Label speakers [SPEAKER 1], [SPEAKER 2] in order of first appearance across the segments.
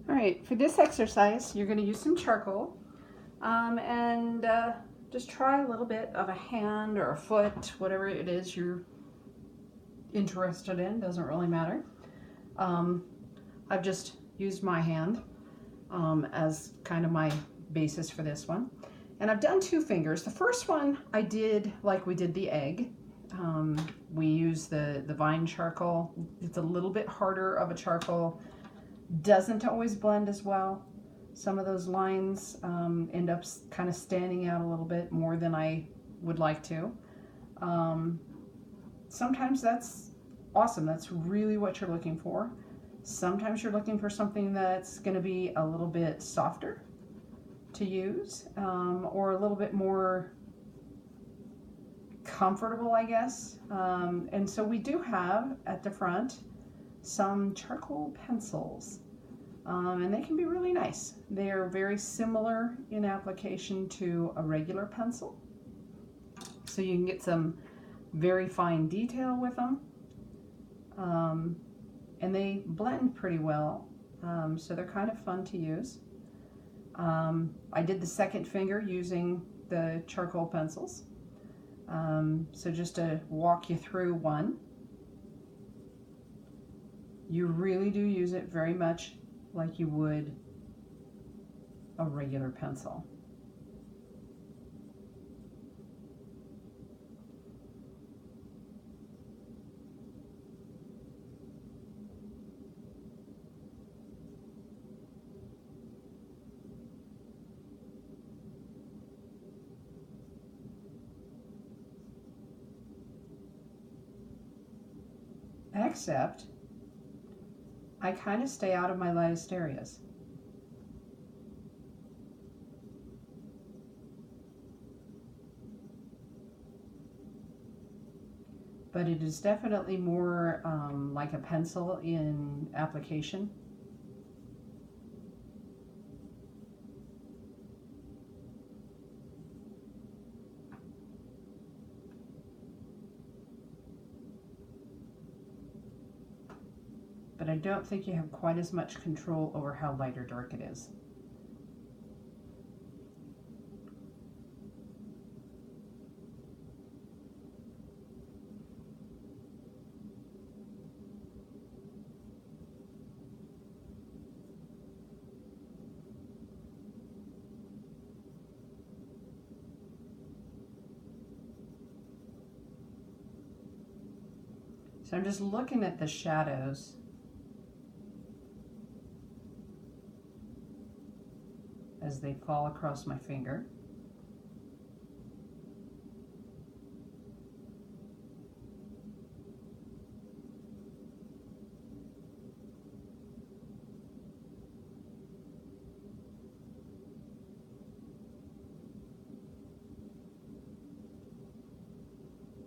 [SPEAKER 1] All right, for this exercise, you're going to use some charcoal and just try a little bit of a hand or a foot, whatever it is you're interested in, doesn't really matter. I've just used my hand as kind of my basis for this one. And I've done 2 fingers. The first one I did like we did the egg. We use the vine charcoal. It's a little bit harder of a charcoal. Doesn't always blend as well. Some of those lines end up kind of standing out a little bit more than I would like to. Sometimes that's awesome. That's really what you're looking for. Sometimes you're looking for something that's going to be a little bit softer to use or a little bit more comfortable, I guess. And so we do have at the front some charcoal pencils. And they can be really nice. They are very similar in application to a regular pencil. So you can get some very fine detail with them. And they blend pretty well. So they're kind of fun to use. I did the second finger using the charcoal pencils. So just to walk you through one, you really do use it very much like you would a regular pencil. Except I kind of stay out of my lightest areas. But it is definitely more like a pencil in application. But I don't think you have quite as much control over how light or dark it is. So I'm just looking at the shadows as they fall across my finger.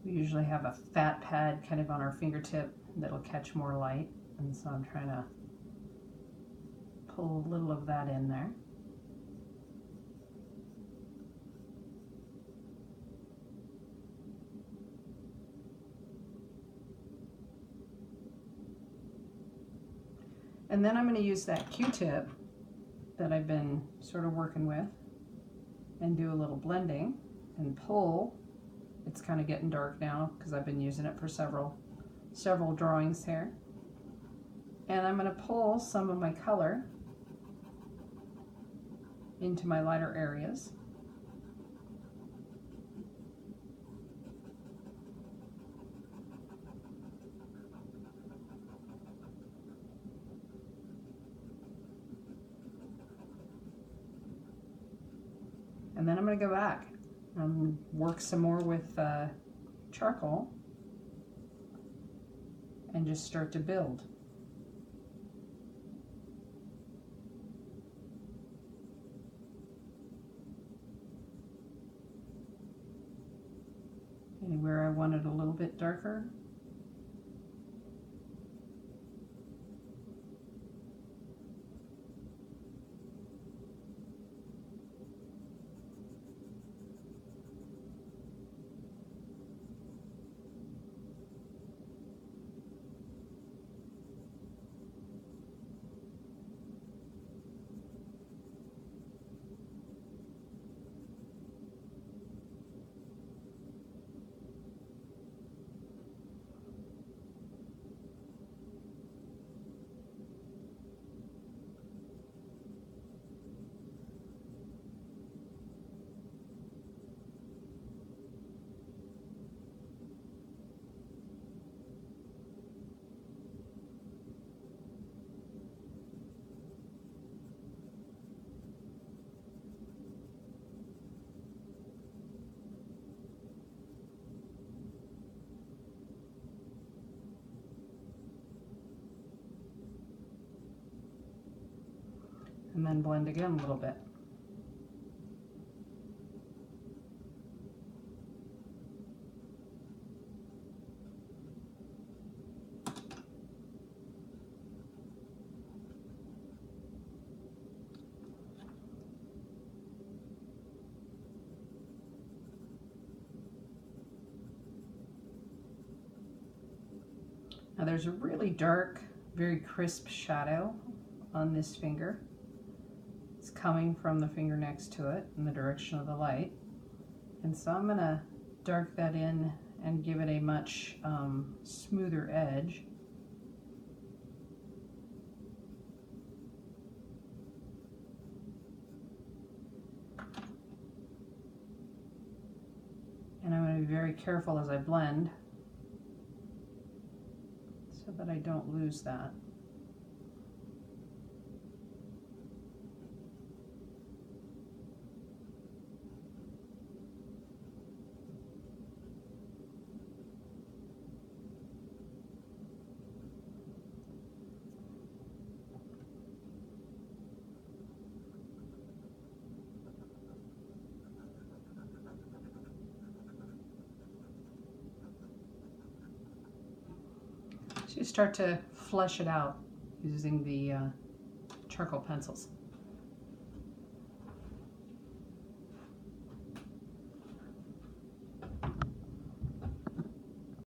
[SPEAKER 1] We usually have a fat pad kind of on our fingertip that'll catch more light, and so I'm trying to pull a little of that in there. And then I'm going to use that Q-tip that I've been sort of working with and do a little blending and pull. It's kind of getting dark now because I've been using it for several drawings here. And I'm going to pull some of my color into my lighter areas. And then I'm going to go back and work some more with charcoal and just start to build. Anywhere I want it a little bit darker. and then blend again a little bit. Now there's a really dark, very crisp shadow on this finger. It's coming from the finger next to it in the direction of the light. And so I'm going to dark that in and give it a much smoother edge. And I'm going to be very careful as I blend so that I don't lose that. So you start to flesh it out using the charcoal pencils.